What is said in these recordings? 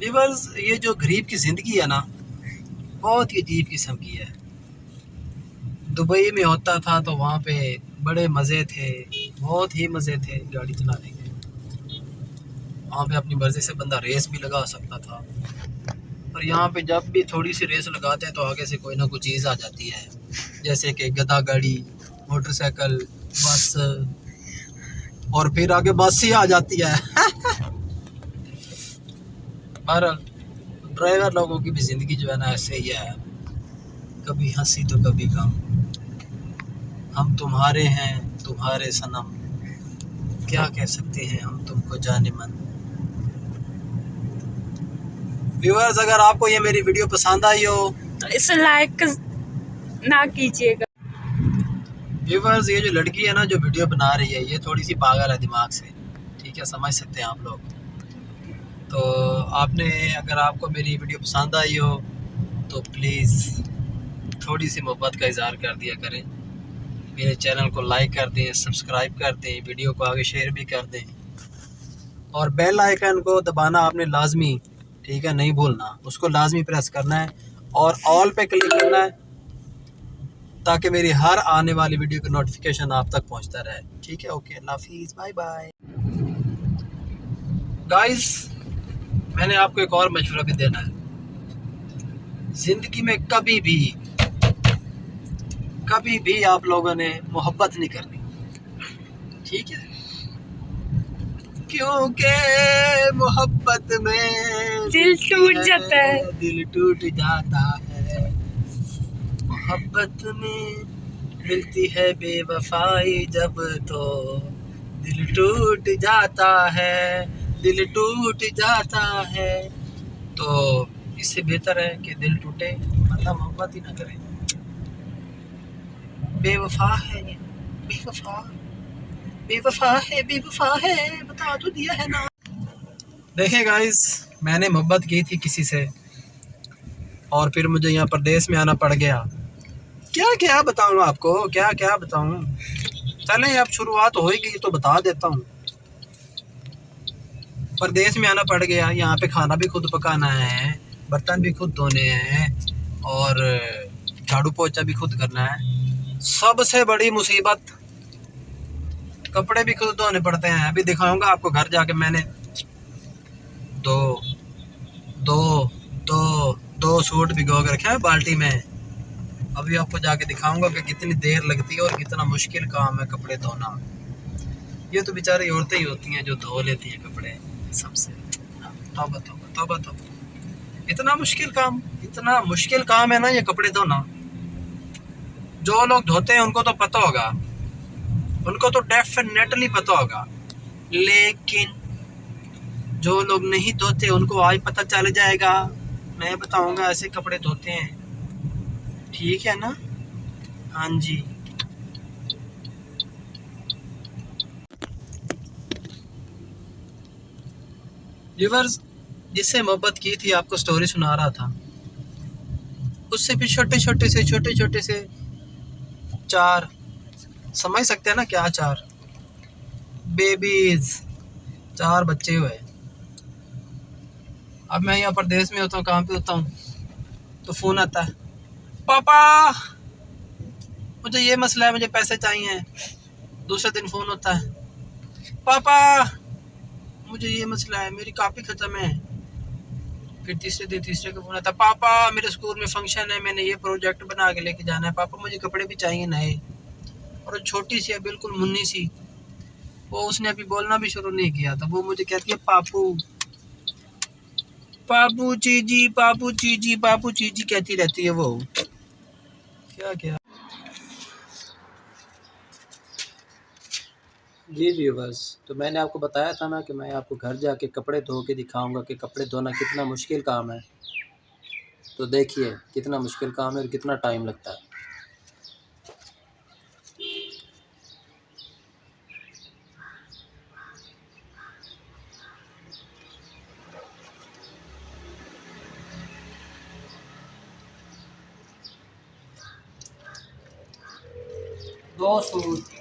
Viewers, ये जो गरीब की ज़िंदगी है ना, बहुत ही अजीब किस्म की है। दुबई में होता था तो वहाँ पे बड़े मज़े थे, बहुत ही मज़े थे गाड़ी चलाने के। वहाँ पे अपनी मर्ज़ी से बंदा रेस भी लगा सकता था, और यहाँ पे जब भी थोड़ी सी रेस लगाते हैं तो आगे से कोई ना कोई चीज़ आ जाती है, जैसे कि गधा गाड़ी, मोटरसाइकिल, बस, और फिर आगे बस ही आ जाती है। बहरहाल ड्राइवर लोगों की भी ज़िंदगी जो है ना ऐसे ही है, कभी हंसी तो कभी गम। हम तुम्हारे हैं तुम्हारे सनम, क्या कह सकते हैं हम तुमको जाने मन। व्यूअर्स, अगर आपको ये मेरी वीडियो पसंद आई हो तो इसे लाइक ना कीजिएगा। व्यूअर्स, ये जो लड़की है ना जो वीडियो बना रही है, ये थोड़ी सी पागल है दिमाग से, ठीक है, समझ सकते हैं आप लोग। तो आपने, अगर आपको मेरी वीडियो पसंद आई हो तो प्लीज़ थोड़ी सी मोहब्बत का इज़हार कर दिया करें, मेरे चैनल को लाइक कर दें, सब्सक्राइब कर दें, वीडियो को आगे शेयर भी कर दें, और बेल आइकन को दबाना आपने लाजमी, ठीक है, नहीं भूलना, उसको लाजमी प्रेस करना है और ऑल पे क्लिक करना है, ताकि मेरी हर आने वाली वीडियो की नोटिफिकेशन आप तक पहुंचता रहे। ठीक है, ओके, अल्लाह हाफिज़, बाय बाय। गाइस, मैंने आपको एक और मशवरा भी देना है। ज़िंदगी में कभी भी आप लोगों ने मोहब्बत नहीं करनी, ठीक है, क्योंकि मोहब्बत में दिल टूट जाता है। दिल टूट जाता है, मोहब्बत में मिलती है बेवफाई जब, तो दिल टूट जाता है, दिल टूट जाता है। तो इससे बेहतर है कि दिल टूटे मतलब मोहब्बत ही ना करें। बेवफा है ये, बेवफा बेवफा है, बता तो दिया है ना। देखें गाइस, मैंने मोहब्बत की थी किसी से और फिर मुझे यहाँ परदेश में आना पड़ गया। क्या क्या बताऊँ आपको, क्या क्या बताऊँ। चलें, अब शुरुआत होएगी तो बता देता हूँ। परदेश में आना पड़ गया, यहाँ पे खाना भी खुद पकाना है, बर्तन भी खुद धोने हैं, और झाड़ू पोछा भी खुद करना है। सबसे बड़ी मुसीबत, कपड़े भी खुद धोने पड़ते हैं। अभी दिखाऊंगा आपको घर जाके, मैंने दो सूट भिगो के रखे हैं बाल्टी में। अभी आपको जाके दिखाऊंगा कि कितनी देर लगती है और कितना मुश्किल काम है कपड़े धोना। ये तो बेचारी औरतें ही होती हैं जो धो लेती हैं कपड़े सबसे। तौबा तौबा तौबा तौबा, इतना मुश्किल काम है ना ये कपड़े धोना। जो लोग धोते हैं उनको तो पता होगा, उनको तो डेफिनेटली पता होगा, लेकिन जो लोग नहीं धोते उनको आज पता चल जाएगा। मैं बताऊंगा ऐसे कपड़े धोते हैं, ठीक है ना। हाँ जी, व्यूअर्स, जिससे मोहब्बत की थी आपको स्टोरी सुना रहा था, उससे भी छोटे छोटे से 4, समझ सकते हैं ना क्या, 4 बेबीज, 4 बच्चे हुए। अब मैं यहाँ परदेश में होता हूँ, कहाँ पे होता हूँ, तो फ़ोन आता है, पापा मुझे ये मसला है, मुझे पैसे चाहिए। दूसरे दिन फ़ोन होता है, पापा मुझे ये मसला है, मेरी कॉपी ख़त्म है। फिर तीसरे दिन तीसरे का फ़ोन आता है, पापा मेरे स्कूल में फंक्शन है, मैंने ये प्रोजेक्ट बना के लेके जाना है, पापा मुझे कपड़े भी चाहिए नए। और छोटी सी है, बिल्कुल मुन्नी सी, वो उसने अभी बोलना भी शुरू नहीं किया था, वो मुझे कहती है पापू पापू चीजी पापू चीजी पापू चीजी कहती रहती है वो। क्या क्या जी बस, तो मैंने आपको बताया था ना कि मैं आपको घर जाके कपड़े धो के दिखाऊंगा कि कपड़े धोना कितना मुश्किल काम है। तो देखिए कितना मुश्किल काम है और कितना टाइम लगता है। दो सूट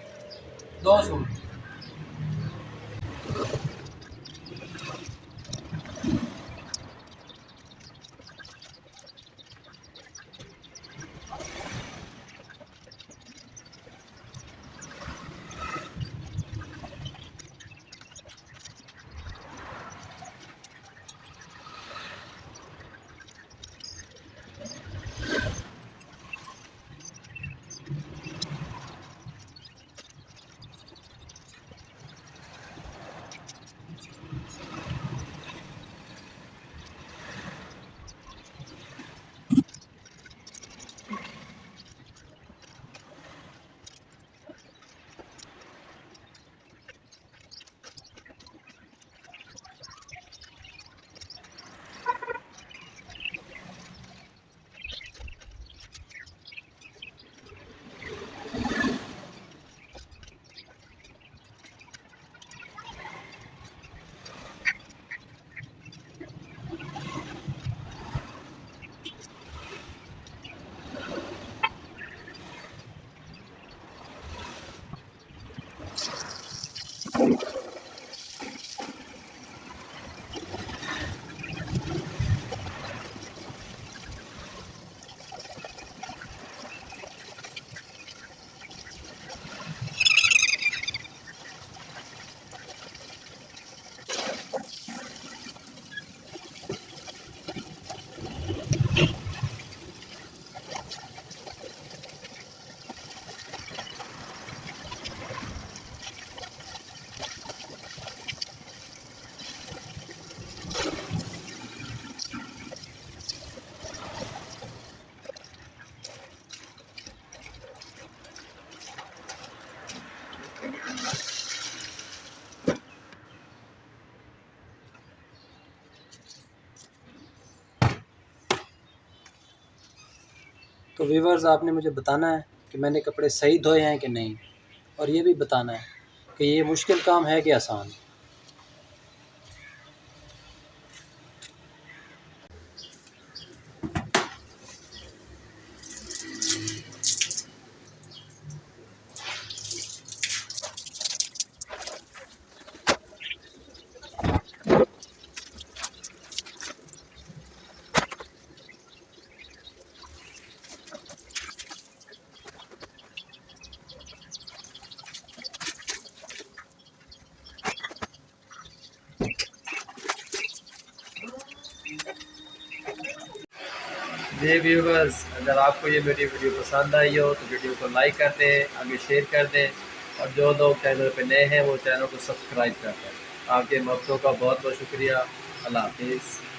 तो व्यूवर्स आपने मुझे बताना है कि मैंने कपड़े सही धोए हैं कि नहीं, और ये भी बताना है कि ये मुश्किल काम है कि आसान। जी व्यूवर्स, अगर आपको ये मेरी वीडियो पसंद आई हो तो वीडियो को लाइक कर दें, आगे शेयर कर दें, और जो लोग चैनल पे नए हैं वो चैनल को सब्सक्राइब कर दें। आपके मददों का बहुत बहुत शुक्रिया। अल्लाह हाफिज़।